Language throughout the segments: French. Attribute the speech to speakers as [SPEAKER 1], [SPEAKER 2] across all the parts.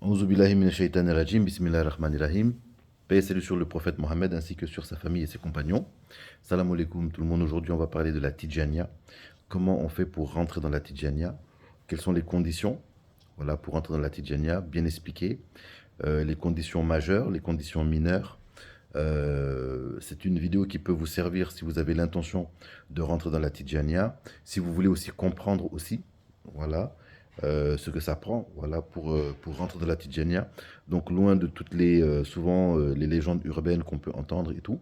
[SPEAKER 1] Auzu billahi minash shaitanir rajim, bismillahir rahmanir rahim. Paix et salut sur le prophète Mohammed ainsi que sur sa famille et ses compagnons. Salam alaikum tout le monde. Aujourd'hui, on va parler de la Tidjania. Comment on fait pour rentrer dans la Tidjania? Quelles sont les conditions, voilà, pour rentrer dans la Tidjania? Bien expliqué. Les conditions majeures, les conditions mineures. C'est une vidéo qui peut vous servir si vous avez l'intention de rentrer dans la Tidjania. Si vous voulez aussi comprendre aussi, voilà, ce que ça prend, voilà, pour rentrer dans la Tidjania. Donc loin de toutes souvent les légendes urbaines qu'on peut entendre et tout.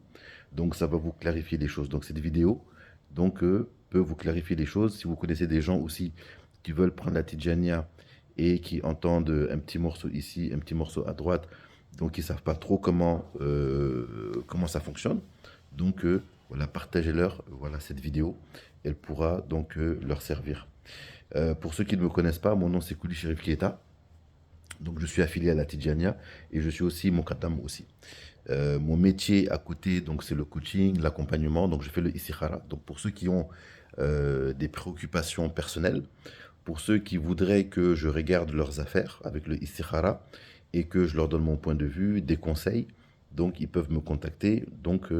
[SPEAKER 1] Donc ça va vous clarifier les choses. Donc cette vidéo, donc peut vous clarifier les choses. Si vous connaissez des gens aussi qui veulent prendre la Tidjania et qui entendent un petit morceau ici, un petit morceau à droite, donc ils ne savent pas trop comment ça fonctionne. Donc voilà, partagez-leur voilà, cette vidéo. Elle pourra donc leur servir. Pour ceux qui ne me connaissent pas, mon nom c'est Kouli Chérif Keita. Donc je suis affilié à la Tidjania et je suis aussi Mokaddam aussi. Mon métier à côté, donc c'est le coaching, l'accompagnement. Donc je fais le istikhara. Donc pour ceux qui ont des préoccupations personnelles, pour ceux qui voudraient que je regarde leurs affaires avec le istikhara et que je leur donne mon point de vue, des conseils, donc ils peuvent me contacter. Donc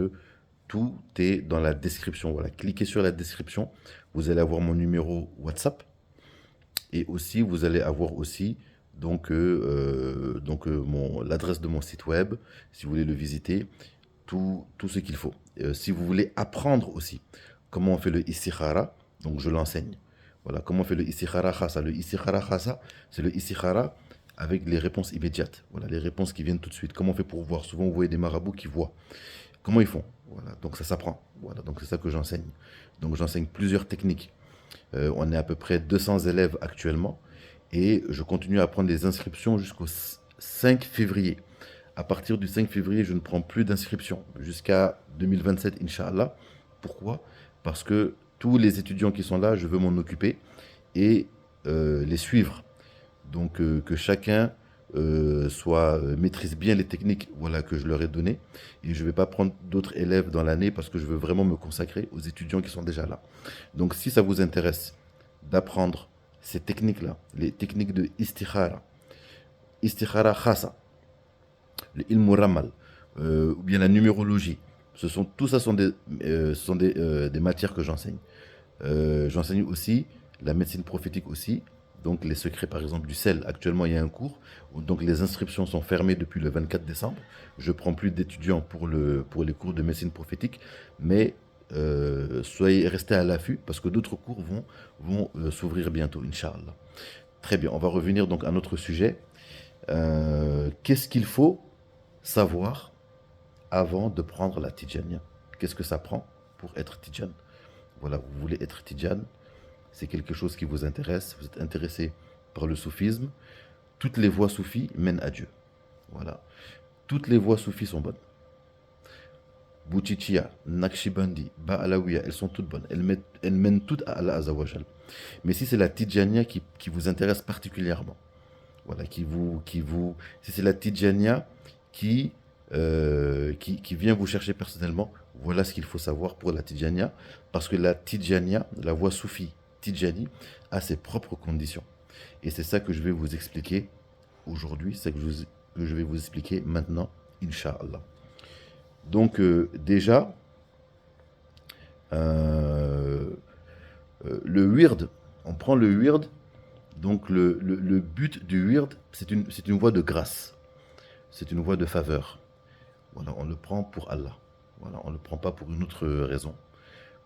[SPEAKER 1] tout est dans la description. Voilà, cliquez sur la description. Vous allez avoir mon numéro WhatsApp et aussi vous allez avoir aussi l'adresse de mon site web si vous voulez le visiter, tout ce qu'il faut. Si vous voulez apprendre aussi comment on fait le istikhara, donc je l'enseigne. Voilà, comment on fait le istikhara khasa. Le istikhara khasa, c'est le istikhara avec les réponses immédiates. Voilà, les réponses qui viennent tout de suite. Comment on fait pour voir? Souvent, vous voyez des marabouts qui voient. Comment ils font? Voilà, donc ça s'apprend. Voilà, donc c'est ça que j'enseigne. Donc j'enseigne plusieurs techniques. On est à peu près 200 élèves actuellement et je continue à prendre des inscriptions jusqu'au 5 février. À partir du 5 février, je ne prends plus d'inscriptions jusqu'à 2027, Inch'Allah. Pourquoi? Parce que tous les étudiants qui sont là, je veux m'en occuper et les suivre. Donc que chacun maîtrise bien les techniques voilà, que je leur ai données. Et je ne vais pas prendre d'autres élèves dans l'année parce que je veux vraiment me consacrer aux étudiants qui sont déjà là. Donc si ça vous intéresse d'apprendre ces techniques-là, les techniques de istikhara khasa, le ilmu ramal, ou bien la numérologie, tout ça sont des matières que j'enseigne. J'enseigne aussi la médecine prophétique aussi, donc les secrets par exemple du sel. Actuellement, il y a un cours, donc les inscriptions sont fermées depuis le 24 décembre. Je ne prends plus d'étudiants pour les cours de médecine prophétique, mais soyez restés à l'affût parce que d'autres cours vont s'ouvrir bientôt, Inch'Allah. Très bien, on va revenir donc à notre sujet. Qu'est-ce qu'il faut savoir avant de prendre la Tidjania? Qu'est-ce que ça prend pour être Tidjan? Voilà, vous voulez être Tidjan, c'est quelque chose qui vous intéresse, vous êtes intéressé par le soufisme. Toutes les voies soufis mènent à Dieu. Voilà. Toutes les voies soufis sont bonnes. Boutichia, Naqshbandi, Ba'alawiya, elles sont toutes bonnes. Elles mènent toutes à Allah Azawajal. Mais si c'est la Tidjania qui vous intéresse particulièrement, voilà, si c'est la Tidjania qui vient vous chercher personnellement, voilà ce qu'il faut savoir pour la Tidjania, parce que la Tidjania, la voie soufi Tidjani, a ses propres conditions. Et c'est ça que je vais vous expliquer aujourd'hui, c'est ça que je vais vous expliquer maintenant, Inch'Allah. Donc déjà, le wird, on prend le wird, donc le but du wird, c'est une voie de grâce, c'est une voie de faveur. Voilà, on le prend pour Allah. Voilà, on ne le prend pas pour une autre raison.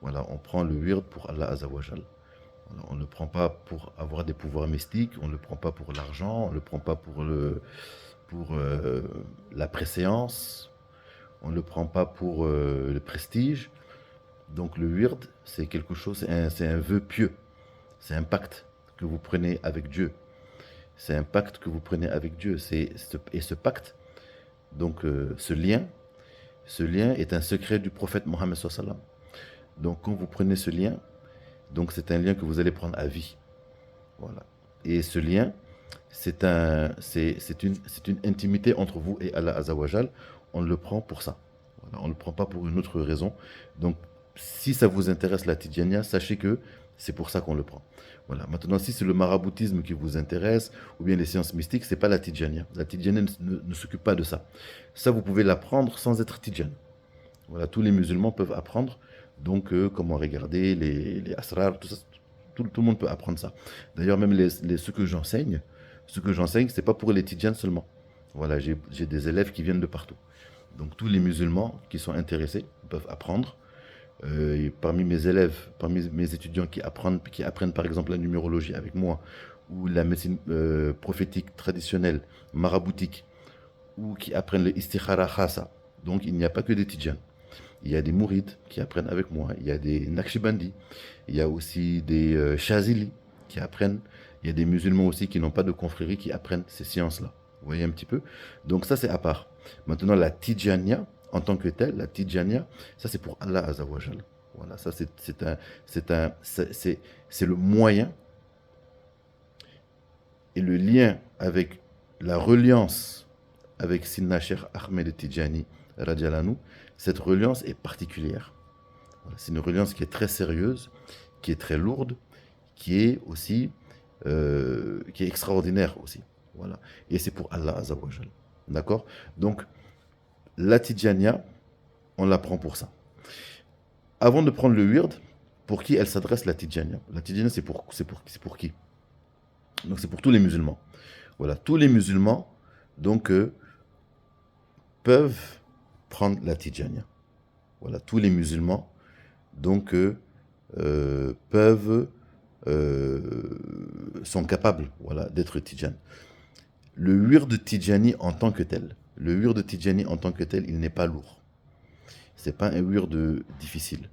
[SPEAKER 1] Voilà, on prend le wird pour Allah Azawajal. Voilà, on ne le prend pas pour avoir des pouvoirs mystiques, on ne le prend pas pour l'argent, on ne le prend pas pour la préséance, on ne le prend pas pour le prestige. Donc le wird, c'est quelque chose, c'est un vœu pieux. C'est un pacte que vous prenez avec Dieu. C'est un pacte que vous prenez avec Dieu. Et ce pacte, donc ce lien est un secret du prophète Mohammed sallallahu alayhi wa sallam. Donc quand vous prenez ce lien, donc c'est un lien que vous allez prendre à vie. Voilà. Et ce lien, c'est une intimité entre vous et Allah Azawajal. On le prend pour ça. Voilà. On ne le prend pas pour une autre raison. Donc si ça vous intéresse la Tidjania, sachez que C'est pour ça qu'on le prend. Voilà. Maintenant, si c'est le maraboutisme qui vous intéresse, ou bien les sciences mystiques, c'est pas la Tidjania. La Tidjania ne s'occupe pas de ça. Ça, vous pouvez l'apprendre sans être Tidjan. Voilà, tous les musulmans peuvent apprendre. Donc, comment regarder les asrar, tout ça. Tout le monde peut apprendre ça. D'ailleurs, même ce que j'enseigne, c'est pas pour les Tidjans seulement. Voilà, j'ai des élèves qui viennent de partout. Donc, tous les musulmans qui sont intéressés peuvent apprendre. Et parmi mes élèves, parmi mes étudiants qui apprennent par exemple la numérologie avec moi, ou la médecine prophétique traditionnelle, maraboutique, ou qui apprennent le istikhara khasa. Donc il n'y a pas que des tidjans. Il y a des mourides qui apprennent avec moi, il y a des naqshbandis, il y a aussi des chazili qui apprennent, il y a des musulmans aussi qui n'ont pas de confrérie qui apprennent ces sciences-là. Vous voyez un petit peu. Donc ça c'est à part. Maintenant la tidjania, en tant que telle, la tidjania, ça c'est pour Allah Azawajal. Voilà, ça c'est le moyen et le lien avec la reliance avec Sidna Cheikh Ahmed Tidjani Radiallahu. Cette reliance est particulière. Voilà, c'est une reliance qui est très sérieuse, qui est très lourde, qui est aussi qui est extraordinaire aussi. Voilà. Et c'est pour Allah Azawajal. D'accord. Donc, la Tidjania, on la prend pour ça. Avant de prendre le wird, pour qui elle s'adresse la Tidjania? La Tidjania, c'est pour qui? Donc, c'est pour tous les musulmans. Voilà. Tous les musulmans, donc, peuvent prendre la Tidjania. Voilà. Tous les musulmans, donc, sont capables, voilà, d'être Tidjan. Le wird Tidjani en tant que tel, il n'est pas lourd. C'est pas un wird difficile.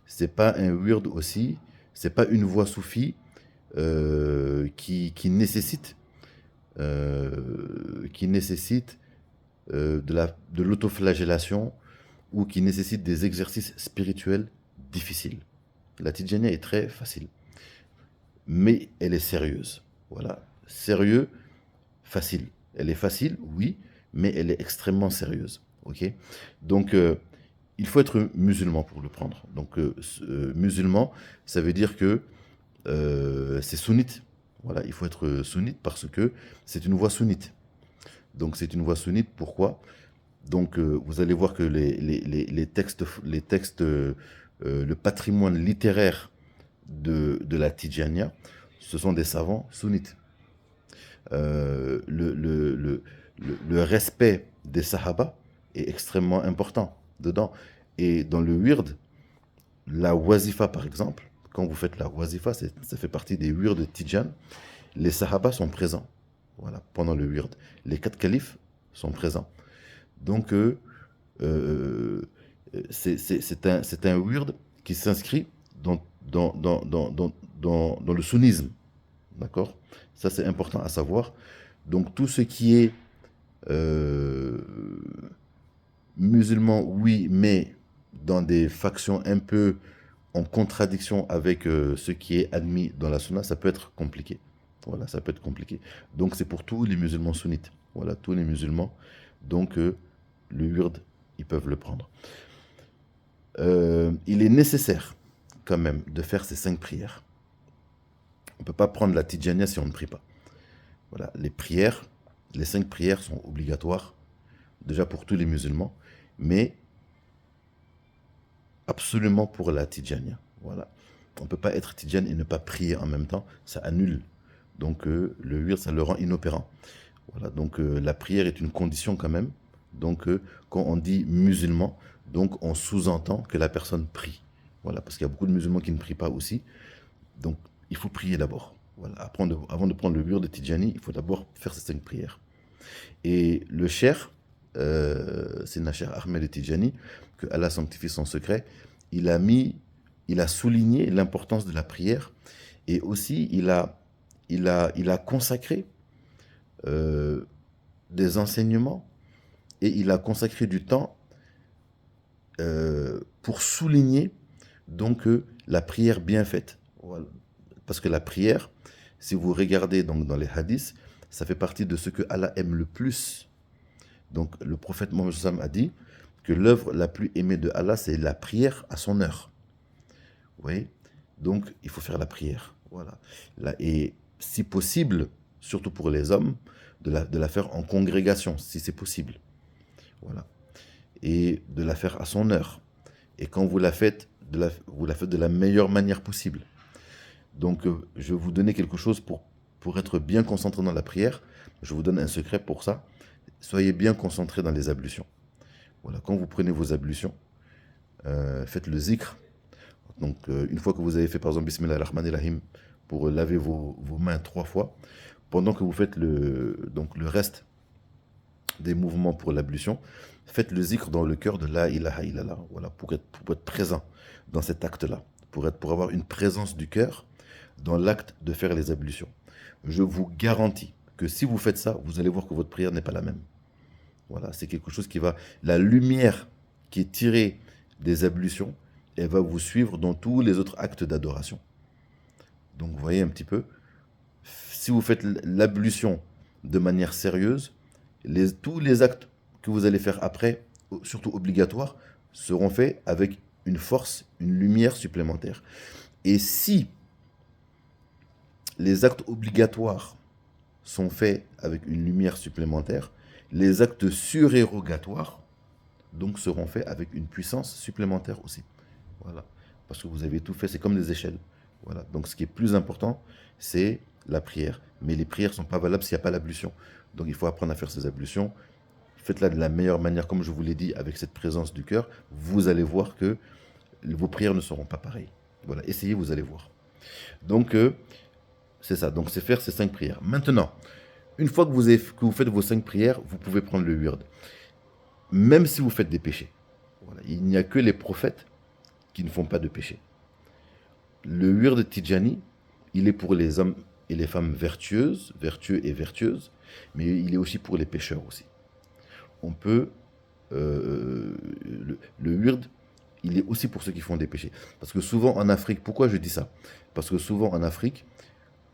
[SPEAKER 1] C'est pas un wird aussi, c'est pas une voix soufie qui nécessite de l'autoflagellation ou qui nécessite des exercices spirituels difficiles. La Tidjania est très facile, mais elle est sérieuse. Voilà, sérieux, facile. Elle est facile, oui, mais elle est extrêmement sérieuse. Ok. Donc, il faut être musulman pour le prendre. Donc, musulman, ça veut dire que c'est sunnite. Voilà, il faut être sunnite parce que c'est une voix sunnite. Donc, c'est une voix sunnite. Pourquoi? Donc, vous allez voir que les textes, le patrimoine littéraire de la Tidjania, ce sont des savants sunnites. Le respect des Sahaba est extrêmement important dedans. Et dans le wird, la wazifa par exemple, quand vous faites la wazifa, ça fait partie des wirds de Tidjan, les Sahaba sont présents, voilà, pendant le wird. Les 4 califes sont présents. Donc, c'est un wird qui s'inscrit dans le sunnisme. D'accord? Ça, c'est important à savoir. Donc, tout ce qui est musulman, oui, mais dans des factions un peu en contradiction avec ce qui est admis dans la sunna, ça peut être compliqué. Voilà, ça peut être compliqué. Donc, c'est pour tous les musulmans sunnites. Voilà, tous les musulmans. Donc, le wird, ils peuvent le prendre. Il est nécessaire, quand même, de faire ces 5 prières. On ne peut pas prendre la Tidjania si on ne prie pas. Voilà, les 5 prières sont obligatoires, déjà pour tous les musulmans, mais absolument pour la Tidjania. Voilà. On ne peut pas être Tidjan et ne pas prier en même temps, ça annule. Donc le wird, ça le rend inopérant. Voilà, donc la prière est une condition quand même. Donc quand on dit musulman, donc on sous-entend que la personne prie. Voilà, parce qu'il y a beaucoup de musulmans qui ne prient pas aussi. Donc il faut prier d'abord. Voilà, avant de prendre le wird de Tidjani, il faut d'abord faire ces 5 prières. Et le cher, c'est Nacher Ahmed Tidjani, que Allah sanctifie son secret, il a souligné l'importance de la prière et aussi il a consacré des enseignements et il a consacré du temps pour souligner donc la prière bien faite. Voilà. Parce que la prière, si vous regardez donc dans les hadiths, ça fait partie de ce que Allah aime le plus. Donc le prophète Mohammed sallam a dit que l'œuvre la plus aimée de Allah, c'est la prière à son heure. Vous voyez? Donc, il faut faire la prière. Voilà. Là, et si possible, surtout pour les hommes, de la faire en congrégation, si c'est possible. Voilà. Et de la faire à son heure. Et quand vous la faites, vous la faites de la meilleure manière possible. Donc, je vais vous donner quelque chose pour être bien concentré dans la prière. Je vous donne un secret pour ça. Soyez bien concentré dans les ablutions. Voilà, quand vous prenez vos ablutions, faites le zikr. Donc, une fois que vous avez fait, par exemple, Bismillah ar-Rahman ar-Rahim, pour laver vos mains 3 fois, pendant que vous faites donc le reste des mouvements pour l'ablution, faites le zikr dans le cœur de la ilaha illallah, voilà, pour être présent dans cet acte-là, pour avoir une présence du cœur dans l'acte de faire les ablutions. Je vous garantis que si vous faites ça, vous allez voir que votre prière n'est pas la même. Voilà, c'est quelque chose qui va... La lumière qui est tirée des ablutions, elle va vous suivre dans tous les autres actes d'adoration. Donc vous voyez un petit peu, si vous faites l'ablution de manière sérieuse, tous les actes que vous allez faire après, surtout obligatoires, seront faits avec une force, une lumière supplémentaire. Et si les actes obligatoires sont faits avec une lumière supplémentaire, les actes surérogatoires donc seront faits avec une puissance supplémentaire aussi. Voilà. Parce que vous avez tout fait, c'est comme des échelles. Voilà. Donc ce qui est plus important, c'est la prière. Mais les prières ne sont pas valables s'il n'y a pas l'ablution. Donc il faut apprendre à faire ces ablutions. Faites-la de la meilleure manière, comme je vous l'ai dit, avec cette présence du cœur. Vous allez voir que vos prières ne seront pas pareilles. Voilà, essayez, vous allez voir. Donc c'est ça. Donc c'est faire ces 5 prières. Maintenant, une fois que vous faites vos 5 prières, vous pouvez prendre le wird. Même si vous faites des péchés. Voilà. Il n'y a que les prophètes qui ne font pas de péché. Le wird Tidjani, il est pour les hommes et les femmes vertueux et vertueuses, mais il est aussi pour les pécheurs aussi. On peut... le wird, il est aussi pour ceux qui font des péchés. Parce que souvent en Afrique, pourquoi je dis ça? Parce que souvent en Afrique,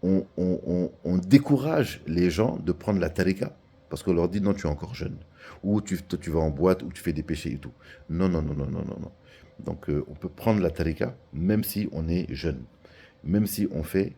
[SPEAKER 1] on décourage les gens de prendre la tarika parce qu'on leur dit non, tu es encore jeune. Ou tu vas en boîte, ou tu fais des péchés et tout. Non, non, non, non, non, non, non. Donc on peut prendre la tarika même si on est jeune. Même si on fait,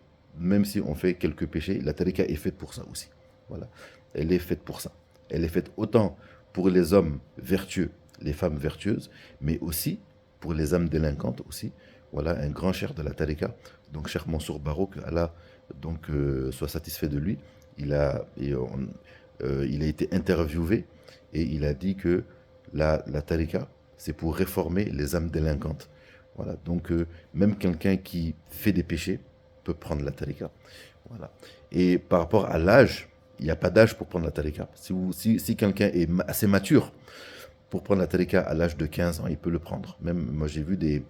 [SPEAKER 1] quelques péchés, la tarika est faite pour ça aussi. Voilà. Elle est faite pour ça. Elle est faite autant pour les hommes vertueux, les femmes vertueuses, mais aussi pour les âmes délinquantes aussi. Voilà, un grand cher de la tarika. Donc, cher Mansour Baro, que Allah donc, soit satisfait de lui. Il a été interviewé et il a dit que la tarika, c'est pour réformer les âmes délinquantes. Voilà, donc même quelqu'un qui fait des péchés peut prendre la tarika. Voilà. Et par rapport à l'âge, il n'y a pas d'âge pour prendre la tarika. Si quelqu'un est assez mature pour prendre la tarika à l'âge de 15 ans, il peut le prendre. Même moi, j'ai vu des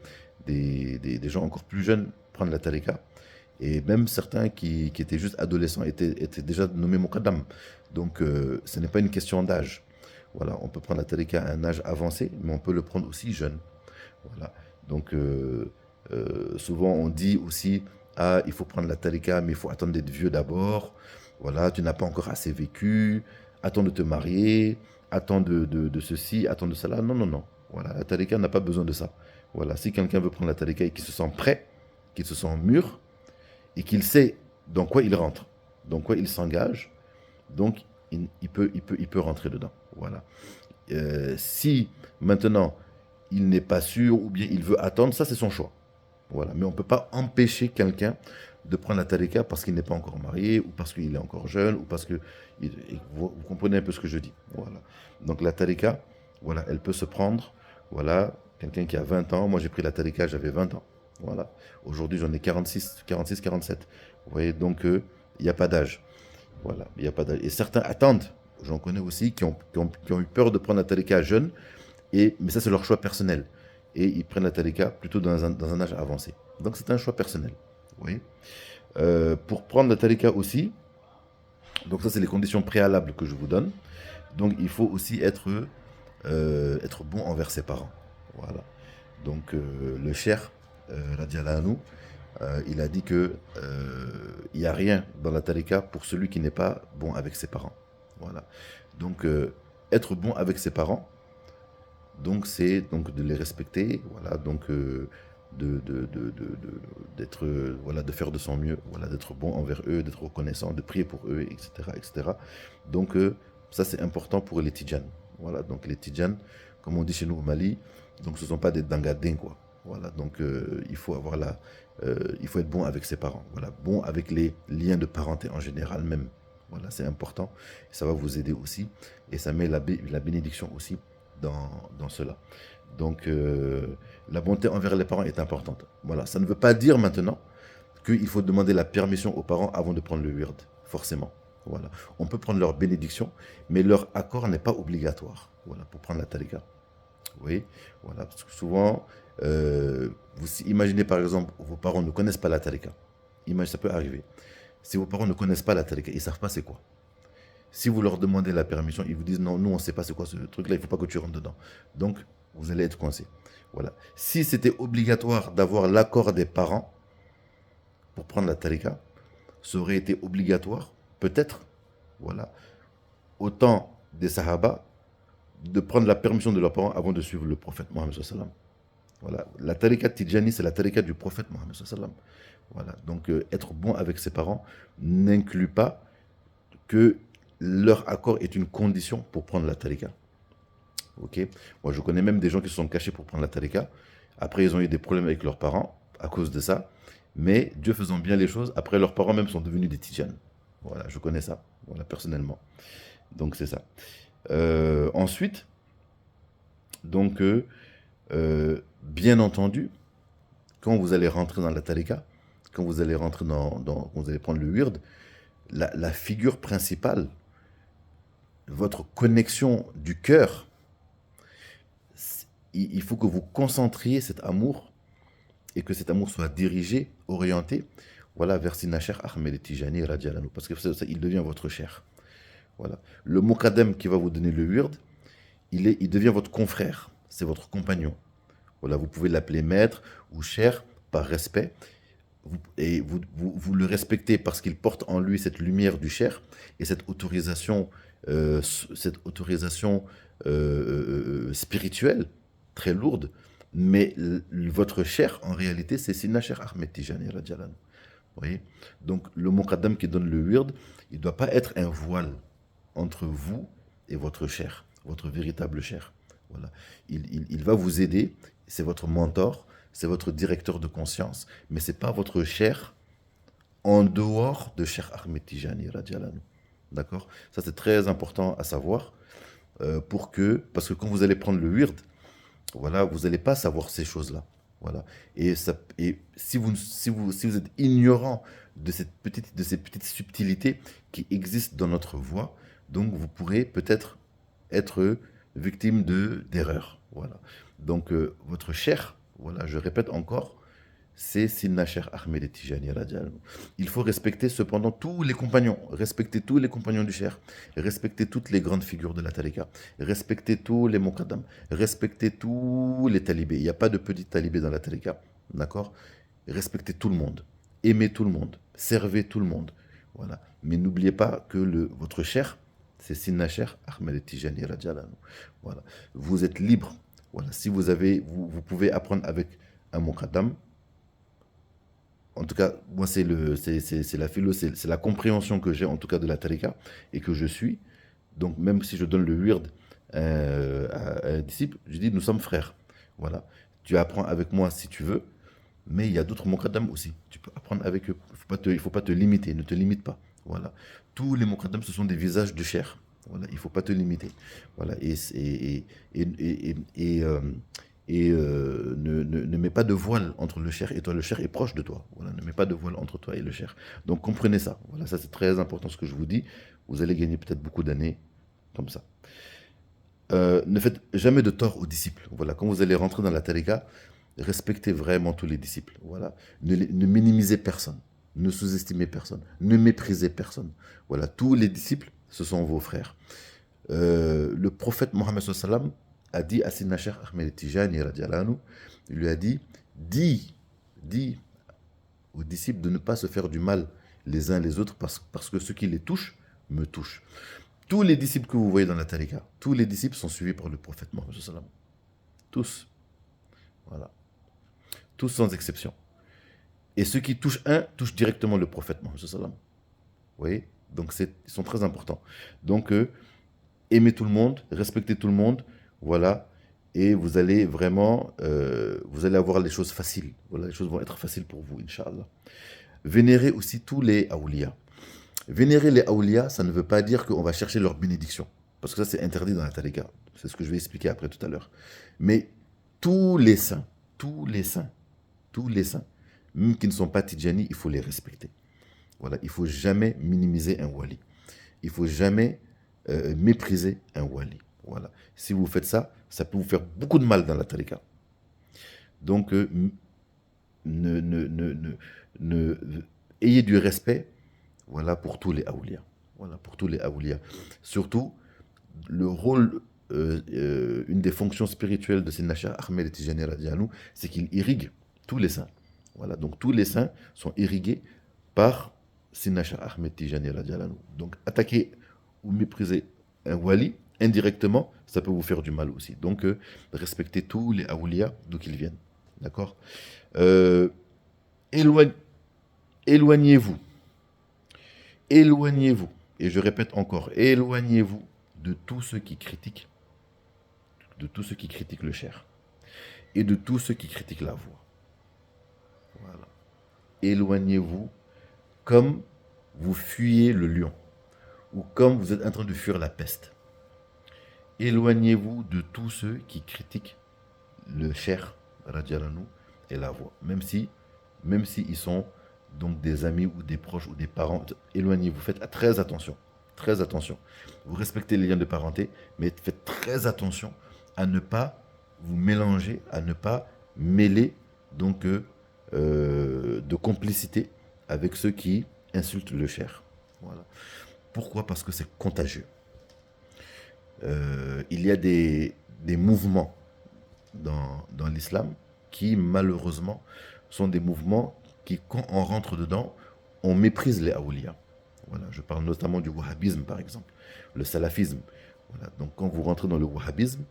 [SPEAKER 1] gens encore plus jeunes prendre la tarika. Et même certains qui étaient juste adolescents étaient déjà nommés Muqaddam. Donc ce n'est pas une question d'âge. Voilà, on peut prendre la tarika à un âge avancé, mais on peut le prendre aussi jeune. Voilà. Donc souvent on dit aussi, ah, il faut prendre la tarika, mais il faut attendre d'être vieux d'abord. Voilà, tu n'as pas encore assez vécu, attends de te marier, attends de ceci, attends de cela. Non, non, non. Voilà, la tarika n'a pas besoin de ça. Voilà, si quelqu'un veut prendre la tarika et qu'il se sent prêt, qu'il se sent mûr, et qu'il sait dans quoi il rentre, dans quoi il s'engage, donc il peut rentrer dedans. Voilà. Si maintenant il n'est pas sûr ou bien il veut attendre, ça c'est son choix. Voilà. Mais on ne peut pas empêcher quelqu'un de prendre la tarika parce qu'il n'est pas encore marié ou parce qu'il est encore jeune ou parce que... Vous comprenez un peu ce que je dis. Voilà. Donc la tarika, voilà, elle peut se prendre. Voilà, quelqu'un qui a 20 ans, moi j'ai pris la tarika, j'avais 20 ans. Voilà. Aujourd'hui, j'en ai 46, 47. Vous voyez, donc il n'y a pas d'âge. Voilà, il n'y a pas d'âge. Et certains attendent. J'en connais aussi qui ont eu peur de prendre la tarika jeune, mais ça, c'est leur choix personnel. Et ils prennent la tarika plutôt dans un âge avancé. Donc, c'est un choix personnel. Vous voyez. Pour prendre la tarika aussi, donc ça, c'est les conditions préalables que je vous donne. Donc, il faut aussi être bon envers ses parents. Voilà. Donc, le cher, Radiallahu anhu, il a dit que il n'y a rien dans la tarika pour celui qui n'est pas bon avec ses parents. Voilà. Donc être bon avec ses parents, donc c'est donc de les respecter. Voilà. Donc d'être, voilà, de faire de son mieux, voilà, d'être bon envers eux, d'être reconnaissant, de prier pour eux, etc. etc. Donc, ça, c'est important pour les Tidjanes. Voilà, donc les Tidjanes, comme on dit chez nous au Mali, donc ce ne sont pas des dangadins, quoi. Voilà, donc il faut avoir il faut être bon avec ses parents. Voilà, bon avec les liens de parenté en général même. Voilà, c'est important. Ça va vous aider aussi. Et ça met la bénédiction aussi dans cela. Donc, la bonté envers les parents est importante. Voilà, ça ne veut pas dire maintenant qu'il faut demander la permission aux parents avant de prendre le wird, forcément. Voilà. On peut prendre leur bénédiction, mais leur accord n'est pas obligatoire. Voilà, pour prendre la talika. Vous voyez. Voilà, parce que souvent, vous imaginez par exemple, vos parents ne connaissent pas la talika. Ça peut arriver. Si vos parents ne connaissent pas la talika, ils ne savent pas c'est quoi. Si vous leur demandez la permission, ils vous disent non, nous on ne sait pas c'est quoi ce truc-là, il ne faut pas que tu rentres dedans. Donc, vous allez être coincé. Voilà. Si c'était obligatoire d'avoir l'accord des parents pour prendre la tarika, ça aurait été obligatoire, peut-être, voilà, au temps des Sahaba, de prendre la permission de leurs parents avant de suivre le prophète Mohammed sallam. Voilà. La tarika Tidjani, c'est la tarika du prophète Mohammed sallam. Voilà. Donc, être bon avec ses parents n'inclut pas que leur accord est une condition pour prendre la tarika. Ok. Moi, je connais même des gens qui se sont cachés pour prendre la tarika. Après, ils ont eu des problèmes avec leurs parents à cause de ça. Mais Dieu faisant bien les choses, après, leurs parents même sont devenus des tidjanes. Voilà, je connais ça, voilà, personnellement. Donc, c'est ça. Ensuite, donc, bien entendu, quand vous allez rentrer dans la tarika, quand vous allez rentrer quand vous allez prendre le wird, la figure principale, votre connexion du cœur, il faut que vous concentriez cet amour et que cet amour soit dirigé, orienté, voilà, vers Sinacher Ahmed Tijani Radiallahu, parce que ça, il devient votre cher. Voilà. Le Mokadem qui va vous donner le wird, il devient votre confrère, c'est votre compagnon. Voilà, vous pouvez l'appeler maître ou cher par respect, vous le respectez parce qu'il porte en lui cette lumière du cher et cette autorisation spirituelle très lourde, mais votre cher, en réalité, c'est Sina Cheikh Ahmed Tijani Radiallahu. Vous voyez. Donc, le Muqaddam qui donne le wird, il ne doit pas être un voile entre vous et votre cher, votre véritable cher. Voilà. Il va vous aider, c'est votre mentor, c'est votre directeur de conscience, mais ce n'est pas votre cher en dehors de Cheikh Ahmed Tijani Radiallahu. D'accord. Ça, c'est très important à savoir, parce que quand vous allez prendre le wird, voilà, vous n'allez pas savoir ces choses-là. Voilà. Et si vous êtes ignorant de ces petites subtilités qui existent dans notre voix, donc vous pourrez peut-être être victime d'erreurs. Voilà. Donc, votre cher, voilà, je répète encore, c'est Sidna Cheikh Ahmed Tijani Radiallahu. Il faut respecter cependant tous les compagnons, respecter tous les compagnons du Cheikh, respecter toutes les grandes figures de la Tariqa, respecter tous les Muqaddam, respecter tous les talibés. Il n'y a pas de petits talibés dans la Tariqa, d'accord? Respectez tout le monde, aimez tout le monde, servez tout le monde. Voilà. Mais n'oubliez pas que votre Cheikh, c'est Sidna Cheikh Ahmed Tijani Radiallahu. Voilà. Vous êtes libre. Voilà. Si vous pouvez apprendre avec un Muqaddam. En tout cas, moi, c'est la philo, c'est la compréhension que j'ai, en tout cas, de la tarika, et que je suis. Donc, même si je donne le wird à un disciple, je dis, nous sommes frères. Voilà. Tu apprends avec moi si tu veux, mais il y a d'autres muqaddam aussi. Tu peux apprendre avec eux. Il ne faut pas te limiter, ne te limite pas. Voilà. Tous les muqaddam, ce sont des visages de chair. Voilà. Il ne faut pas te limiter. Voilà. Ne mets pas de voile entre le cher et toi. Le cher est proche de toi. Voilà, ne mets pas de voile entre toi et le cher. Donc comprenez ça. Voilà, ça c'est très important ce que je vous dis. Vous allez gagner peut-être beaucoup d'années comme ça. Ne faites jamais de tort aux disciples. Voilà, quand vous allez rentrer dans la tariqa, respectez vraiment tous les disciples. Voilà, ne minimisez personne, ne sous-estimez personne, ne méprisez personne. Voilà, tous les disciples, ce sont vos frères. Le prophète Mohammed sallam a dit à Sidna Cheikh Ahmed Tijani Radiallahu, il lui a dit, dis aux disciples de ne pas se faire du mal les uns les autres parce que ce qui les touche me touche. Tous les disciples que vous voyez dans la tariqa, tous les disciples sont suivis par le prophète Mohammed sallam. Tous. Voilà. Tous sans exception. Et ceux qui touchent un, touchent directement le prophète Mohammed sallam. Vous voyez? Donc ils sont très importants. Donc aimez tout le monde, respectez tout le monde, voilà. Et vous allez vraiment, vous allez avoir les choses faciles. Voilà, les choses vont être faciles pour vous, Inch'Allah. Vénérez aussi tous les awliya. Vénérer les awliya, ça ne veut pas dire qu'on va chercher leur bénédiction. Parce que ça, c'est interdit dans la tariqa. C'est ce que je vais expliquer après tout à l'heure. Mais tous les saints, tous les saints, tous les saints, même qui ne sont pas tidjani, il faut les respecter. Voilà, il ne faut jamais minimiser un wali. Il ne faut jamais mépriser un wali. Voilà. Si vous faites ça, ça peut vous faire beaucoup de mal dans la tariqa. Donc, ayez du respect, voilà, pour tous les awliya. Voilà, pour tous les awliya. Surtout, le rôle, une des fonctions spirituelles de Sayyidina Cheikh Ahmed Tijani Radiallahu, c'est qu'il irrigue tous les saints. Voilà, donc tous les saints sont irrigués par Sayyidina Cheikh Ahmed Tijani Radiallahu. Donc attaquer ou mépriser un wali, indirectement, ça peut vous faire du mal aussi. Donc respectez tous les awliya d'où qu'ils viennent. D'accord? Éloignez-vous. Éloignez-vous. Et je répète encore, éloignez-vous de tous ceux qui critiquent, le cher, et de tous ceux qui critiquent la voix. Voilà. Éloignez-vous comme vous fuyez le lion, ou comme vous êtes en train de fuir la peste. Éloignez-vous de tous ceux qui critiquent le cher, radiallahu, et la voix. Même si ils sont donc des amis ou des proches ou des parents, éloignez-vous, faites très attention. Très attention. Vous respectez les liens de parenté, mais faites très attention à ne pas vous mélanger, à ne pas mêler donc de complicité avec ceux qui insultent le cher. Voilà. Pourquoi? Parce que c'est contagieux. Il y a des mouvements dans l'islam qui malheureusement sont des mouvements qui, quand on rentre dedans, on méprise les awliya. Voilà, je parle notamment du wahhabisme, par exemple, le salafisme. Voilà, donc quand vous rentrez dans le wahhabisme,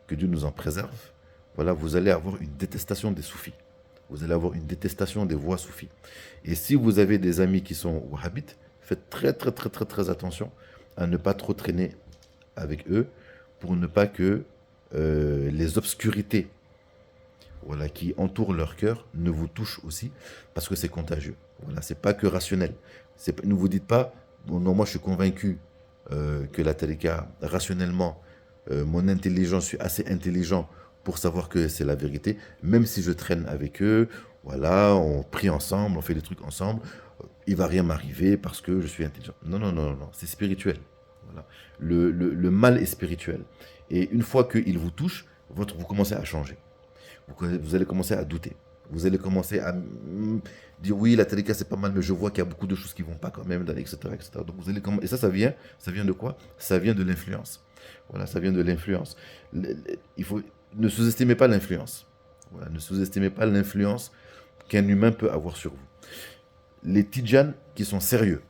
[SPEAKER 1] que Dieu nous en préserve, voilà, vous allez avoir une détestation des soufis. Vous allez avoir une détestation des voix soufis. Et si vous avez des amis qui sont wahhabites, faites très attention à ne pas trop traîner avec eux pour ne pas que les obscurités, voilà, qui entourent leur cœur ne vous touchent aussi, parce que c'est contagieux. Voilà, c'est pas que rationnel. Ne vous dites pas, bon, non, moi je suis convaincu que la tariqa, rationnellement, mon intelligence, je suis assez intelligent pour savoir que c'est la vérité, même si je traîne avec eux, voilà, on prie ensemble, on fait des trucs ensemble, il va rien m'arriver parce que je suis intelligent. Non, c'est spirituel. Voilà. Le mal est spirituel. Et une fois qu'il vous touche, vous commencez à changer. Vous allez commencer à douter. Vous allez commencer à dire oui, la tariqa c'est pas mal, mais je vois qu'il y a beaucoup de choses qui vont pas quand même, etc. Donc vous allez et ça vient de quoi? Ça vient de l'influence. Voilà, ça vient de l'influence. Ne sous-estimez pas l'influence. Voilà, ne sous-estimez pas l'influence qu'un humain peut avoir sur vous. Les tidjanes qui sont sérieux,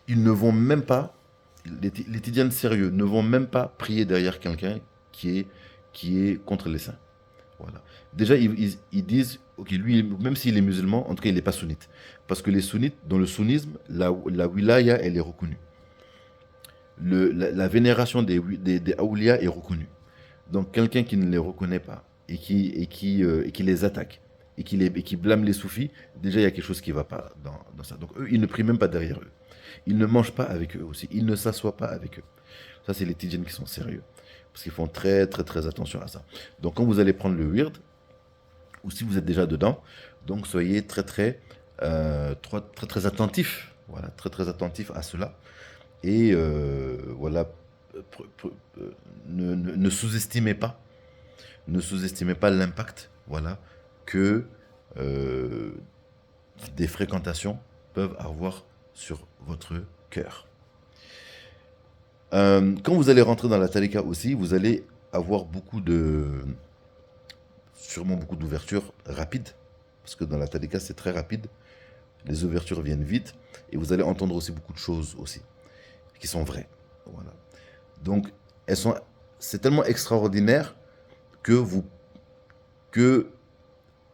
[SPEAKER 1] ils ne vont même pas, les tidjanes sérieux ne vont même pas prier derrière quelqu'un qui est contre les saints. Voilà. Déjà, ils disent, ok, lui, même s'il est musulman, en tout cas, il n'est pas sunnite. Parce que les sunnites, dans le sunnisme, la wilaya, elle est reconnue. La vénération des awliya est reconnue. Donc, quelqu'un qui ne les reconnaît pas et qui les attaque et qui blâme les soufis, déjà, il y a quelque chose qui ne va pas dans ça. Donc, eux, ils ne prient même pas derrière eux. Ils ne mangent pas avec eux aussi. Ils ne s'assoient pas avec eux. Ça, c'est les tidjanes qui sont sérieux. Parce qu'ils font très attention à ça. Donc quand vous allez prendre le wird, ou si vous êtes déjà dedans, donc soyez très attentif. Voilà, très attentif à cela. Et voilà, ne sous-estimez pas. Ne sous-estimez pas l'impact, voilà, que des fréquentations peuvent avoir sur votre cœur. Quand vous allez rentrer dans la tariqa aussi, vous allez avoir sûrement beaucoup d'ouvertures rapides, parce que dans la tariqa c'est très rapide, les ouvertures viennent vite, et vous allez entendre aussi beaucoup de choses aussi, qui sont vraies. Voilà. Donc, c'est tellement extraordinaire que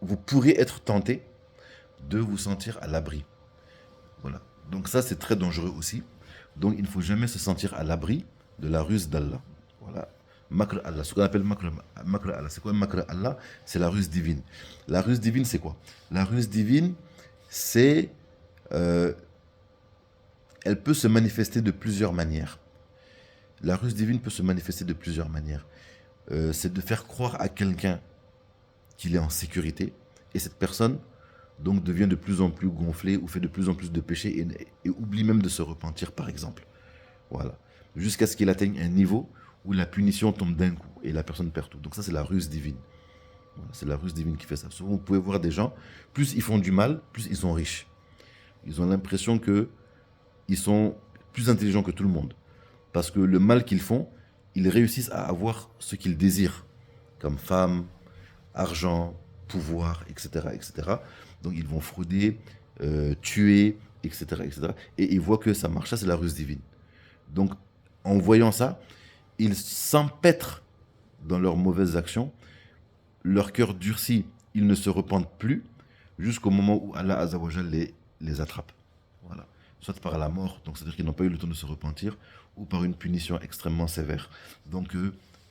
[SPEAKER 1] vous pourrez être tenté de vous sentir à l'abri. Voilà. Donc ça, c'est très dangereux aussi. Donc il ne faut jamais se sentir à l'abri de la ruse d'Allah. Voilà. Makr Allah, ce qu'on appelle makr Allah. C'est quoi makr Allah? C'est la ruse divine. La ruse divine, c'est quoi? La ruse divine, c'est... euh, elle peut se manifester de plusieurs manières. La ruse divine peut se manifester de plusieurs manières. C'est de faire croire à quelqu'un qu'il est en sécurité, et cette personne donc devient de plus en plus gonflée ou fait de plus en plus de péchés et oublie même de se repentir, par exemple. Voilà. Jusqu'à ce qu'il atteigne un niveau où la punition tombe d'un coup et la personne perd tout. Donc ça, c'est la ruse divine. Voilà, c'est la ruse divine qui fait ça. Souvent, vous pouvez voir des gens, plus ils font du mal, plus ils sont riches. Ils ont l'impression que ils sont plus intelligents que tout le monde. Parce que le mal qu'ils font, ils réussissent à avoir ce qu'ils désirent, comme femme, argent, pouvoir, etc., etc. Donc ils vont frauder, tuer, etc., etc. Et ils voient que ça marche. Ça, c'est la ruse divine. Donc, en voyant ça, ils s'empêtrent dans leurs mauvaises actions. Leur cœur durcit, ils ne se repentent plus, jusqu'au moment où Allah Azzawajal les attrape. Voilà. Soit par la mort, donc c'est-à-dire qu'ils n'ont pas eu le temps de se repentir, ou par une punition extrêmement sévère. Donc,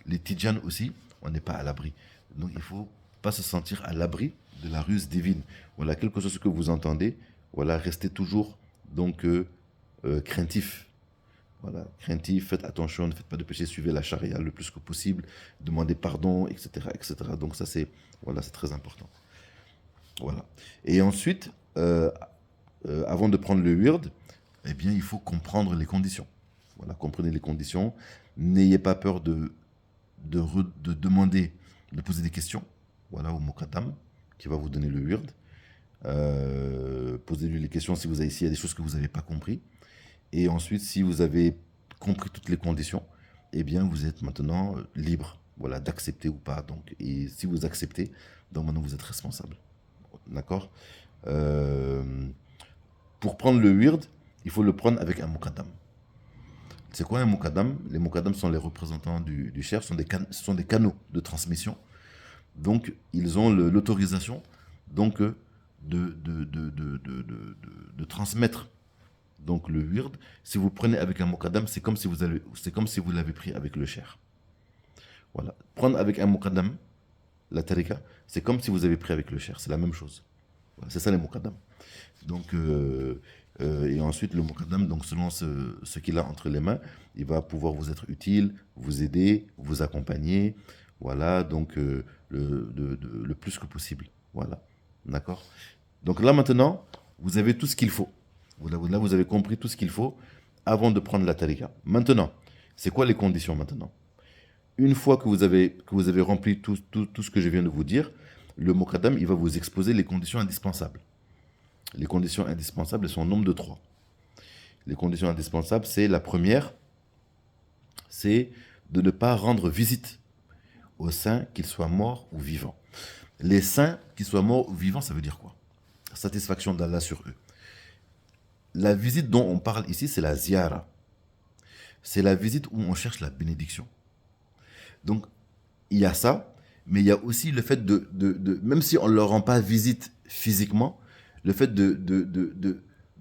[SPEAKER 1] les Tidjanes aussi, on n'est pas à l'abri. Donc, il ne faut pas se sentir à l'abri de la ruse divine. Voilà, quelque chose que vous entendez, voilà, restez toujours donc craintif. Voilà, craintif, faites attention, ne faites pas de péché, suivez la charia le plus que possible, demandez pardon, etc., etc. Donc ça c'est voilà, c'est très important. Voilà. Et ensuite, avant de prendre le wird, eh bien, il faut comprendre les conditions. Voilà, comprenez les conditions. N'ayez pas peur de demander, de poser des questions. Voilà, au Mokadam, qui va vous donner le wird. Posez-lui les questions si vous avez, s'il y a des choses que vous n'avez pas compris. Et ensuite, si vous avez compris toutes les conditions, eh bien, vous êtes maintenant libre, voilà, d'accepter ou pas. Donc, et si vous acceptez, donc maintenant vous êtes responsable. D'accord. Euh, Pour prendre le wird, il faut le prendre avec un muqaddam. C'est quoi un muqaddam? Les muqaddam sont les représentants du cher, ce sont des canaux de transmission. Donc, ils ont l'autorisation donc, de transmettre donc le wird. Si vous prenez avec un muqaddam, c'est comme si vous l'avez pris avec le cher. Voilà. Prendre avec un muqaddam, la tarika, c'est comme si vous avez pris avec le cher. C'est la même chose. Voilà, c'est ça les muqaddam. Donc, et ensuite, le muqaddam, donc selon ce qu'il a entre les mains, il va pouvoir vous être utile, vous aider, vous accompagner. Voilà, donc le plus que possible. Voilà. D'accord. Donc là, maintenant, vous avez tout ce qu'il faut. Là, vous avez compris tout ce qu'il faut avant de prendre la tarika. Maintenant, c'est quoi les conditions maintenant? Une fois que vous avez rempli tout ce que je viens de vous dire, le muqaddam, il va vous exposer les conditions indispensables. Les conditions indispensables, elles sont au nombre de 3. Les conditions indispensables, c'est la première, c'est de ne pas rendre visite aux saints, qu'ils soient morts ou vivants. Les saints, qu'ils soient morts ou vivants, ça veut dire quoi? Satisfaction d'Allah sur eux. La visite dont on parle ici, c'est la ziyara. C'est la visite où on cherche la bénédiction. Donc, il y a ça, mais il y a aussi le fait même si on ne leur rend pas visite physiquement, le fait de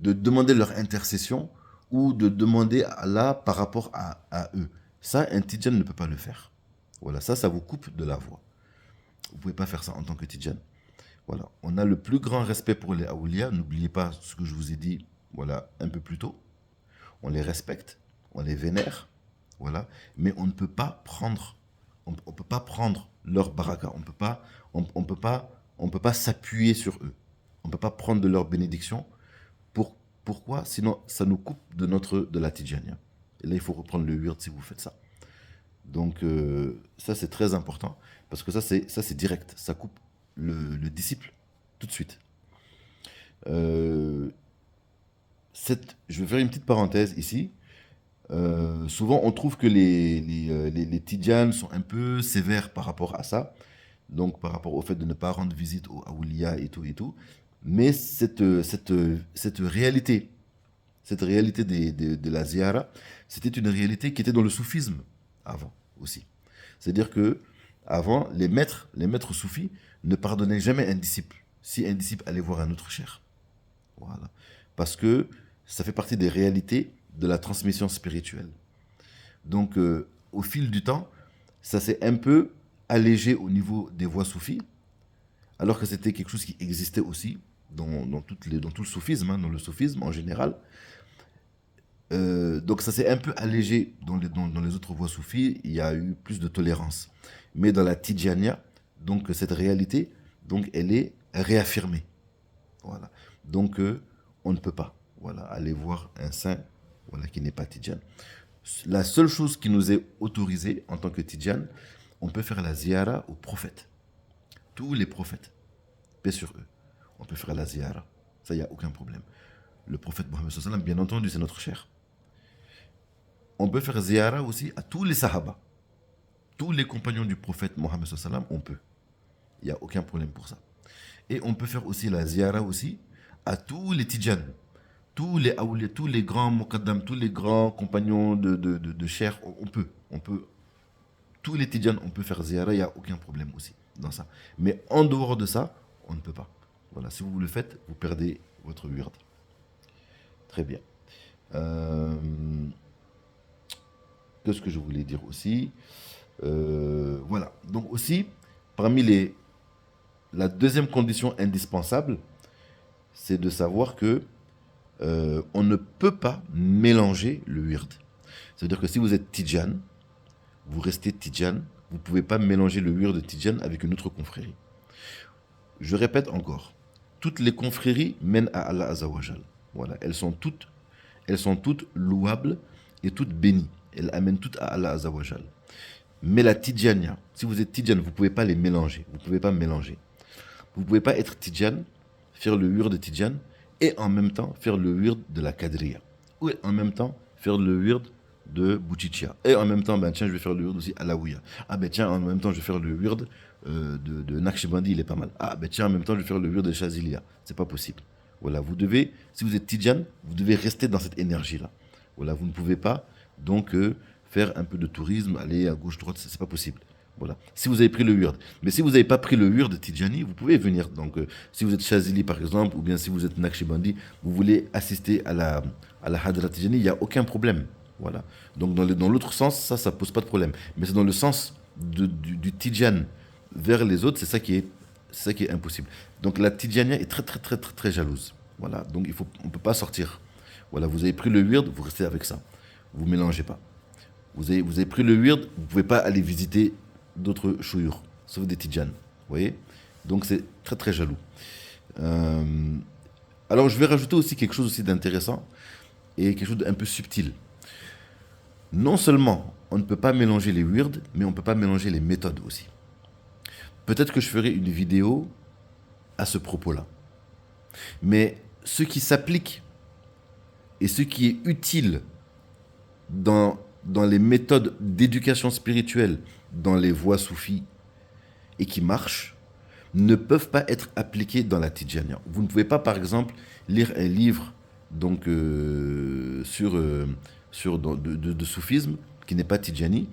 [SPEAKER 1] demander leur intercession ou de demander à Allah par rapport à eux. Ça, un Tidjan ne peut pas le faire. Voilà, ça vous coupe de la voie. Vous ne pouvez pas faire ça en tant que Tidjan. Voilà, on a le plus grand respect pour les Awliya. N'oubliez pas ce que je vous ai dit voilà, un peu plus tôt. On les respecte, on les vénère, voilà, mais on ne peut pas prendre, on peut pas prendre leur baraka, on peut pas s'appuyer sur eux, on peut pas prendre de leur bénédiction. Pourquoi? Sinon, ça nous coupe de la Tidjania. Et là, il faut reprendre le wird si vous faites ça. Donc, ça, c'est très important, parce que ça, c'est direct, ça coupe le disciple tout de suite. Je vais faire une petite parenthèse ici. Souvent, on trouve que les Tidjanes sont un peu sévères par rapport à ça. Donc, par rapport au fait de ne pas rendre visite aux Awliya et tout et tout. Mais cette réalité de la ziyara, c'était une réalité qui était dans le soufisme avant aussi. C'est-à-dire que Avant, les maîtres soufis ne pardonnaient jamais un disciple. Si un disciple allait voir un autre cheikh. Voilà. Parce que ça fait partie des réalités de la transmission spirituelle. Donc, au fil du temps, ça s'est un peu allégé au niveau des voies soufis, alors que c'était quelque chose qui existait aussi dans tout le soufisme, dans le soufisme en général. Donc ça s'est un peu allégé dans les autres voies soufis, il y a eu plus de tolérance. Mais dans la Tidjania, donc cette réalité, donc elle est réaffirmée. Voilà. Donc on ne peut pas, voilà, aller voir un saint, voilà, qui n'est pas Tidjan. La seule chose qui nous est autorisée en tant que Tidjan, on peut faire la ziyara aux prophètes. Tous les prophètes, paix sur eux. On peut faire la ziyara. Ça, il n'y a aucun problème. Le prophète Mohammed sallallahu alayhi wa sallam, bien entendu, c'est notre cher. On peut faire ziyara aussi à tous les sahaba. Tous les compagnons du prophète Mohammed sallallahu alayhi wa sallam, on peut. Il n'y a aucun problème pour ça. Et on peut faire aussi la ziyara aussi à tous les tidjan. Tous les grands muqaddam, tous les grands compagnons de cher, on peut. Tous les tidjan, on peut faire ziyara, il n'y a aucun problème aussi dans ça. Mais en dehors de ça, on ne peut pas. Voilà, si vous le faites, vous perdez votre wird. Très bien. Qu'est-ce que je voulais dire aussi? Voilà. Donc aussi, la deuxième condition indispensable, c'est de savoir que on ne peut pas mélanger le wird. C'est-à-dire que si vous êtes tidjan, vous restez tidjan, vous ne pouvez pas mélanger le wird de tidjan avec une autre confrérie. Je répète encore, toutes les confréries mènent à Allah Azawajal. Voilà, elles sont toutes louables et toutes bénies. Elles amènent toutes à Allah Azawajal. Mais la tidjania, si vous êtes tidjan, vous ne pouvez pas les mélanger. Vous ne pouvez pas mélanger. Vous ne pouvez pas être tidjan, faire le wird de tidjan, et en même temps faire le wird de la Kadriya. Ou en même temps faire le wird de Boutichia. Et en même temps, ben tiens, je vais faire le wird aussi Alaouia. Ah ben tiens, en même temps, je vais faire le wird de Naqshbandi, il est pas mal. Ah ben tiens, en même temps, je vais faire le wird de Chazilia. C'est pas possible. Voilà, vous devez, si vous êtes tidjan, vous devez rester dans cette énergie-là. Voilà, vous ne pouvez pas donc faire un peu de tourisme, aller à gauche, droite, c'est pas possible. Voilà. Si vous avez pris le wird. Mais si vous n'avez pas pris le wird de Tidjani, vous pouvez venir. Donc, si vous êtes Chazili par exemple, ou bien si vous êtes Naqshbandi, vous voulez assister à la Hadra Tidjani, il n'y a aucun problème. Voilà. Donc, dans l'autre sens, ça pose pas de problème. Mais c'est dans le sens du Tidjan vers les autres, c'est ça qui est impossible. Donc, la Tidjania est très, très, très, très, très jalouse. Voilà. Donc, on ne peut pas sortir. Voilà. Vous avez pris le wird, vous restez avec ça. Vous ne mélangez pas. Vous avez pris le wird, vous ne pouvez pas aller visiter d'autres chouyours, sauf des tidjan. Vous voyez? Donc c'est très très jaloux. Alors je vais rajouter aussi quelque chose aussi d'intéressant et quelque chose d'un peu subtil. Non seulement on ne peut pas mélanger les wirds, mais on ne peut pas mélanger les méthodes aussi. Peut-être que je ferai une vidéo à ce propos-là. Mais ce qui s'applique et ce qui est utile dans les méthodes d'éducation spirituelle, dans les voies soufis, et qui marchent, ne peuvent pas être appliqués dans la Tidjania. Vous ne pouvez pas, par exemple, lire un livre donc, de soufisme, qui n'est pas Tidjani,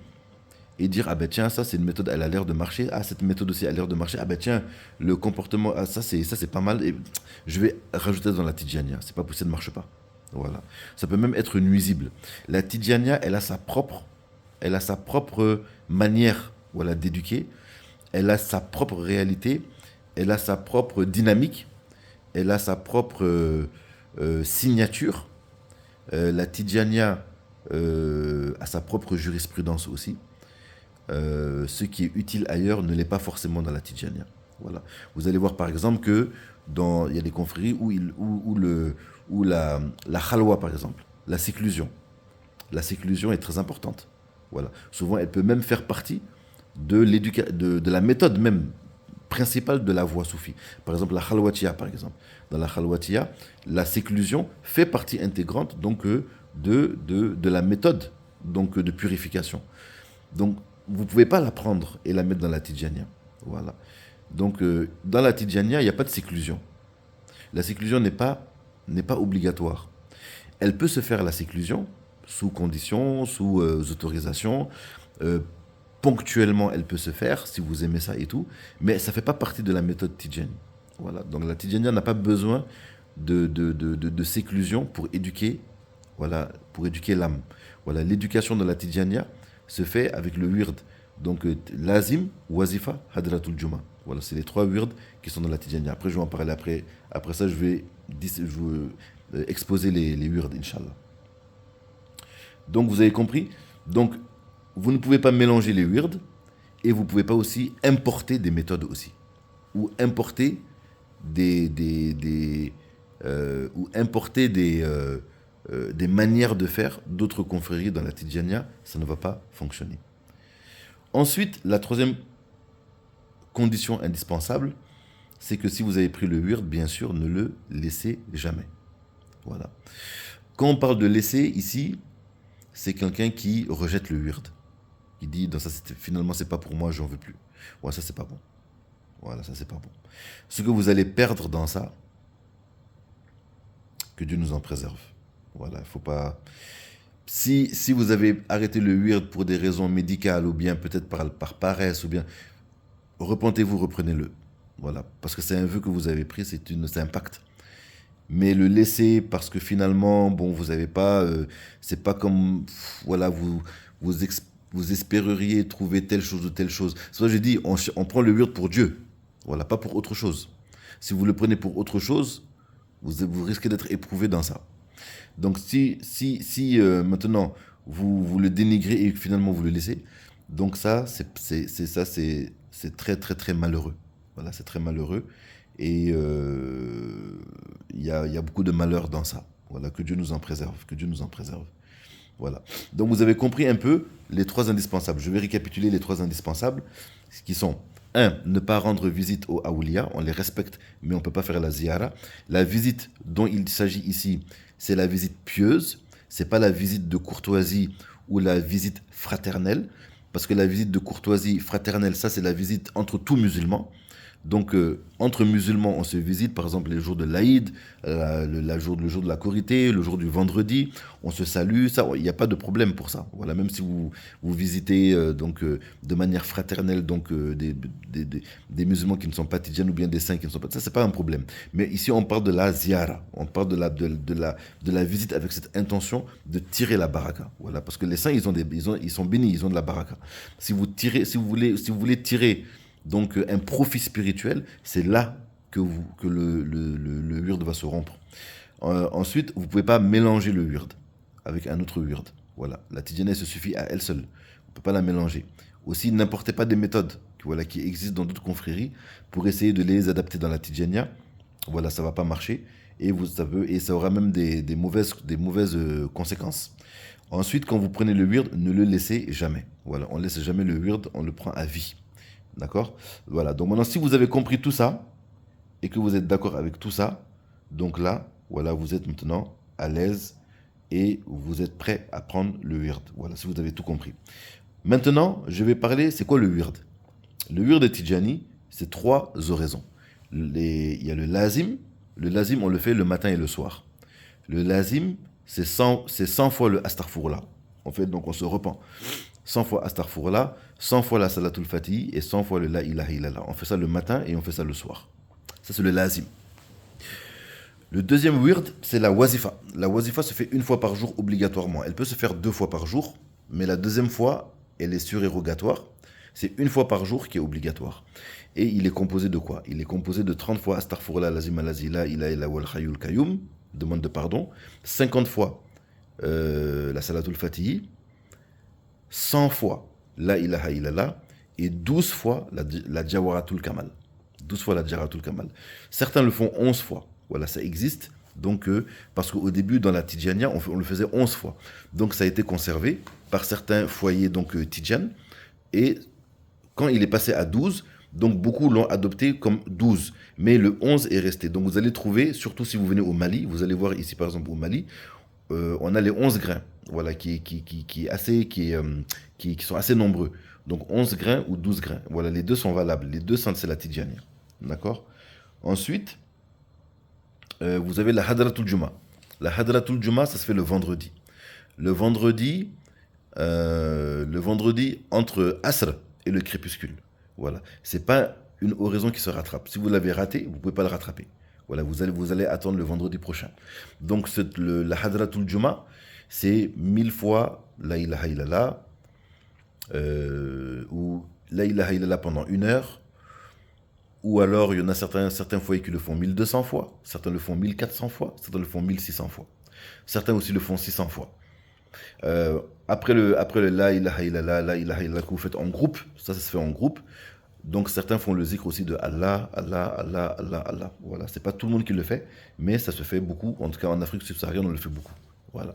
[SPEAKER 1] et dire, ah ben tiens, ça c'est une méthode, elle a l'air de marcher, ah cette méthode aussi a l'air de marcher, ah ben tiens, le comportement, ah, ça c'est pas mal, et je vais rajouter dans la Tidjania. C'est pas possible, ça ne marche pas. Voilà. Ça peut même être nuisible. La Tidjania, elle a sa propre manière, voilà, d'éduquer. Elle a sa propre réalité. Elle a sa propre dynamique. Elle a sa propre signature. La Tidjania a sa propre jurisprudence aussi. Ce qui est utile ailleurs ne l'est pas forcément dans la Tidjania. Voilà. Vous allez voir par exemple que il y a des confréries où la khalwa, par exemple, la séclusion est très importante. Voilà. Souvent, elle peut même faire partie de la méthode même principale de la voie soufie. Par exemple, la khalwatiya, par exemple. Dans la khalwatiya, la séclusion fait partie intégrante donc, de la méthode donc, de purification. Donc, vous ne pouvez pas la prendre et la mettre dans la Tidjania. Voilà. Donc, dans la Tidjania, il n'y a pas de séclusion. La séclusion n'est pas obligatoire. Elle peut se faire, la séclusion, sous conditions, sous autorisation, ponctuellement, elle peut se faire, si vous aimez ça et tout, mais ça ne fait pas partie de la méthode Tidjani. Voilà. Donc la Tidjania n'a pas besoin de séclusion pour éduquer, voilà, pour éduquer l'âme. Voilà. L'éducation de la Tidjania se fait avec le wird. Donc lazim, wazifa, hadratul juma. Voilà, c'est les trois wirds qui sont dans la Tidjania. Après, je vais en parler après. Après ça, je vais exposer les wirds, Inch'Allah. Donc, vous avez compris. Donc, vous ne pouvez pas mélanger les wirds et vous ne pouvez pas aussi importer des méthodes aussi. Ou importer des manières de faire d'autres confréries dans la Tidjania. Ça ne va pas fonctionner. Ensuite, la troisième condition indispensable, c'est que si vous avez pris le wird, bien sûr, ne le laissez jamais. Voilà. Quand on parle de laisser ici, c'est quelqu'un qui rejette le wird, qui dit dans ça, finalement c'est pas pour moi, j'en veux plus. Ouais, ça c'est pas bon. Voilà, ça c'est pas bon. Ce que vous allez perdre dans ça, que Dieu nous en préserve. Voilà, il faut pas. Si vous avez arrêté le wird pour des raisons médicales ou bien peut-être par paresse ou bien, repentez-vous, reprenez-le. Voilà, parce que c'est un vœu que vous avez pris, c'est un pacte. Mais le laisser parce que finalement, bon, vous n'avez pas, c'est pas comme, voilà, vous espéreriez trouver telle chose ou telle chose. C'est pour ça que je dis, on prend le wird pour Dieu, voilà, pas pour autre chose. Si vous le prenez pour autre chose, vous risquez d'être éprouvé dans ça. Donc si maintenant vous le dénigrez et finalement vous le laissez, donc ça c'est très très très malheureux. Voilà, c'est très malheureux et il y a beaucoup de malheur dans ça. Voilà, que Dieu nous en préserve, que Dieu nous en préserve. Voilà. Donc vous avez compris un peu les trois indispensables. Je vais récapituler les trois indispensables, qui sont: 1. Ne pas rendre visite aux Aouliya, on les respecte, mais on ne peut pas faire la ziyara. La visite dont il s'agit ici, c'est la visite pieuse, c'est pas la visite de courtoisie ou la visite fraternelle, parce que la visite de courtoisie fraternelle, ça c'est la visite entre tous musulmans. Donc, entre musulmans, on se visite, par exemple, les jours de l'Aïd, le jour de la Korité, le jour du vendredi, on se salue, ça, il n'y a pas de problème pour ça. Voilà, même si vous visitez de manière fraternelle des musulmans qui ne sont pas tidjanes ou bien des saints qui ne sont pas... Ça, c'est pas un problème. Mais ici, on parle de la ziyara, on parle de la visite avec cette intention de tirer la baraka. Voilà, parce que les saints, ils sont bénis, ils ont de la baraka. Si vous voulez tirer donc un profit spirituel, c'est là que le wird va se rompre. Ensuite, vous ne pouvez pas mélanger le wird avec un autre wird. Voilà, la tidjana se suffit à elle seule. On ne peut pas la mélanger. Aussi, n'importez pas des méthodes qui existent dans d'autres confréries pour essayer de les adapter dans la tidjania. Voilà, ça ne va pas marcher et ça aura même des mauvaises conséquences. Ensuite, quand vous prenez le wird, ne le laissez jamais. Voilà, on ne laisse jamais le wird, on le prend à vie. D'accord? Voilà. Donc maintenant, si vous avez compris tout ça et que vous êtes d'accord avec tout ça, donc là, voilà, vous êtes maintenant à l'aise et vous êtes prêt à prendre le wird. Voilà, si vous avez tout compris. Maintenant, je vais parler, c'est quoi le wird? Le wird de Tidjani, c'est trois oraisons. Il y a le lazim. Le lazim, on le fait le matin et le soir. Le lazim, c'est 100 fois le astaghfirullah. En fait, donc on se repent. 100 fois astaghfirullah, 100 fois la salatul fatih et 100 fois le la ilaha illallah. On fait ça le matin et on fait ça le soir. Ça, c'est le lazim. Le deuxième wird, c'est la wazifa. La wazifa se fait une fois par jour obligatoirement. Elle peut se faire 2 fois par jour, mais la deuxième fois, elle est surérogatoire. C'est une fois par jour qui est obligatoire. Et il est composé de quoi? Il est composé de 30 fois astaghfirullah lazim alazi la ilaha illa wal hayyul qayyum, demande de pardon, 50 fois la salatul fatih, 100 fois la ilaha illallah et 12 fois la jawaratul kamal. 12 fois la jawaratul kamal. Certains le font 11 fois. Voilà, ça existe. Donc, parce qu'au début, dans la Tidjania, on le faisait 11 fois. Donc, ça a été conservé par certains foyers Tidjan. Et quand il est passé à 12, donc beaucoup l'ont adopté comme 12. Mais le 11 est resté. Donc, vous allez trouver, surtout si vous venez au Mali, vous allez voir ici, par exemple, au Mali, on a les 11 grains, voilà, qui sont assez nombreux. Donc 11 grains ou 12 grains. Voilà, les deux sont valables. Les deux, c'est la Tidjania. D'accord? Ensuite, vous avez la Hadratul Juma. La Hadratul Juma, ça se fait le vendredi. Le vendredi, le vendredi entre Asr et le crépuscule. Voilà. C'est pas une oraison qui se rattrape. Si vous l'avez raté, vous pouvez pas le rattraper. Voilà, vous allez attendre le vendredi prochain. Donc la Hadratul Juma, c'est 1000 fois la ilaha illallah, ou la ilaha illallah pendant 1 heure, ou alors il y en a certains foyers qui le font 1200 fois, certains le font 1400 fois, certains le font 1600 fois. Certains aussi le font 600 fois. Après le la ilaha illallah, la ilaha illallah que vous faites en groupe, ça se fait en groupe. Donc certains font le zikr aussi de Allah, Allah, Allah, Allah, Allah. Voilà, c'est pas tout le monde qui le fait, mais ça se fait beaucoup. En tout cas en Afrique subsaharienne, on le fait beaucoup. Voilà.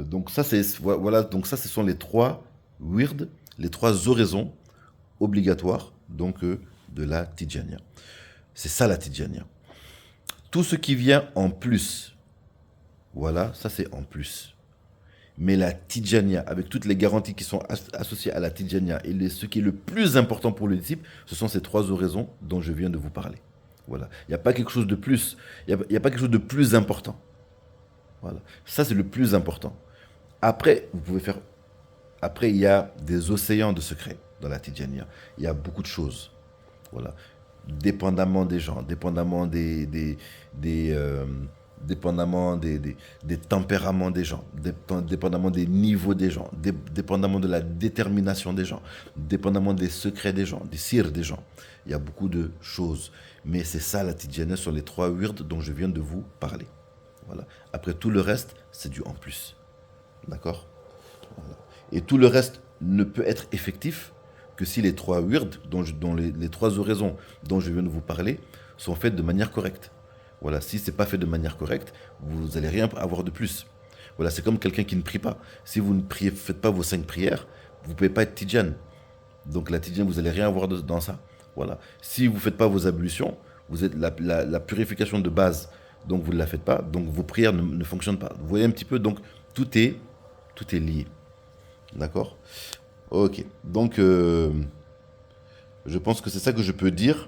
[SPEAKER 1] Donc ça voilà, donc ça ce sont les 3 wird, les 3 oraisons obligatoires donc de la Tidjania. C'est ça la Tidjania. Tout ce qui vient en plus, voilà, ça c'est en plus. Mais la Tidjania, avec toutes les garanties qui sont associées à la Tidjania, et ce qui est le plus important pour le disciple, ce sont ces 3 oraisons dont je viens de vous parler. Voilà. Il n'y a pas quelque chose de plus, il n'y a pas quelque chose de plus important. Voilà. Ça, c'est le plus important. Après, vous pouvez faire. Après, il y a des océans de secrets dans la Tidjania. Il y a beaucoup de choses. Voilà. Dépendamment des gens, dépendamment dépendamment des tempéraments des gens, dépendamment des niveaux des gens, dépendamment de la détermination des gens, dépendamment des secrets des gens, des sirs des gens. Il y a beaucoup de choses. Mais c'est ça la Tidjania sur les 3 wird dont je viens de vous parler. Voilà. Après, tout le reste, c'est du en plus. D'accord? Voilà. Et tout le reste ne peut être effectif que si les 3 wird, dont les 3 oraisons dont je viens de vous parler, sont faites de manière correcte. Voilà, si ce n'est pas fait de manière correcte, vous n'allez rien avoir de plus. Voilà, c'est comme quelqu'un qui ne prie pas. Si vous ne faites pas vos 5 prières, vous ne pouvez pas être tidjan. Donc la tidjan, vous n'allez rien avoir dans ça. Voilà. Si vous ne faites pas vos ablutions, vous êtes la purification de base, donc vous ne la faites pas, donc vos prières ne fonctionnent pas. Vous voyez un petit peu, donc tout est lié. D'accord? Ok, donc je pense que c'est ça que je peux dire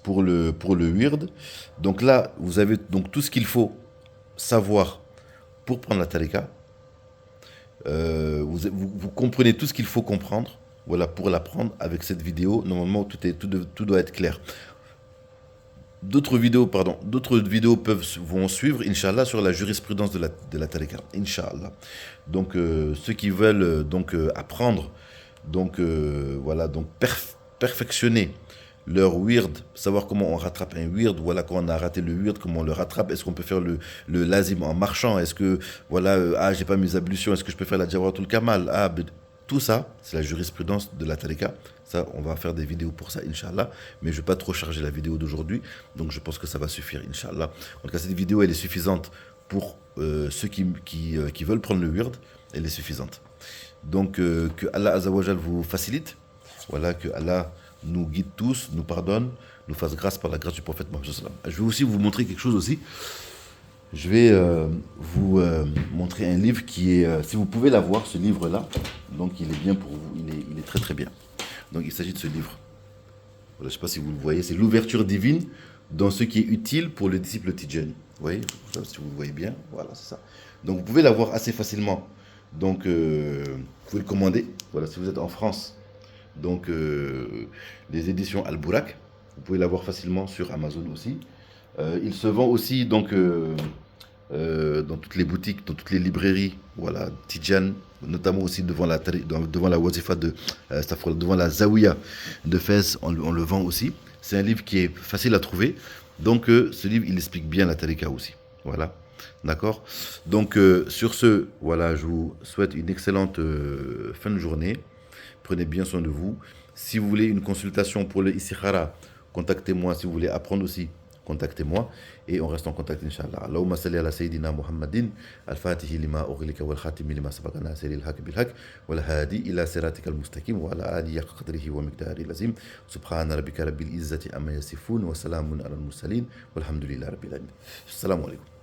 [SPEAKER 1] pour le wird. Donc là, vous avez donc tout ce qu'il faut savoir pour prendre la tarika. Vous comprenez tout ce qu'il faut comprendre, voilà, pour l'apprendre avec cette vidéo. Normalement, tout doit être clair. D'autres vidéos vont suivre, Inch'Allah, sur la jurisprudence de la tarika. Inch'Allah. Donc, ceux qui veulent apprendre, voilà, donc perfectionner leur wird, savoir comment on rattrape un wird, voilà, quand on a raté le wird, comment on le rattrape, est-ce qu'on peut faire le lazim en marchant, est-ce que, voilà, j'ai pas mes ablutions, est-ce que je peux faire la jawaratul kamal, tout ça, c'est la jurisprudence de la tarika. Ça, on va faire des vidéos pour ça, Inch'Allah, mais je ne vais pas trop charger la vidéo d'aujourd'hui, donc je pense que ça va suffire, Inch'Allah. En tout cas, cette vidéo, elle est suffisante pour ceux qui veulent prendre le wird, elle est suffisante. Donc, que Allah Azzawajal vous facilite, voilà, que Allah nous guide tous, nous pardonne, nous fasse grâce par la grâce du prophète Mohammed. Je vais aussi vous montrer quelque chose aussi. Je vais vous montrer un livre qui est, si vous pouvez l'avoir, ce livre-là, donc il est bien pour vous, il est très très bien. Donc il s'agit de ce livre. Voilà, je ne sais pas si vous le voyez, c'est l'ouverture divine dans ce qui est utile pour le disciple Tidjani. Vous voyez, si vous le voyez bien, voilà, c'est ça. Donc vous pouvez l'avoir assez facilement. Donc vous pouvez le commander, voilà, si vous êtes en France. Donc les éditions Al-Bourak, vous pouvez l'avoir facilement sur Amazon aussi. Il se vend aussi donc dans toutes les boutiques, dans toutes les librairies, voilà, Tidjan, notamment aussi devant la wazifa devant la Zawiya de Fès, on le vend aussi. C'est un livre qui est facile à trouver. Donc ce livre, il explique bien la tarika aussi. Voilà. D'accord? Donc sur ce, voilà, je vous souhaite une excellente fin de journée. Prenez bien soin de vous. Si vous voulez une consultation pour le istikhara, contactez-moi. Si vous voulez apprendre aussi, contactez-moi et on reste en contact, Inch'Allah. Allahumma salli ala Sayyidina Muhammadin, al-Fatihi lima ughliqa wal khatimi lima sabaqa nasiri al-haq bil haq wal hadi ila siratika al-mustaqim wa ala alihi qadrihi wa miqdarihi lazim. Subhana rabbika rabbil izzati amma yasifun wa salamun ala al-mursalin walhamdulillahi rabbil alamin. Assalamu alaikum.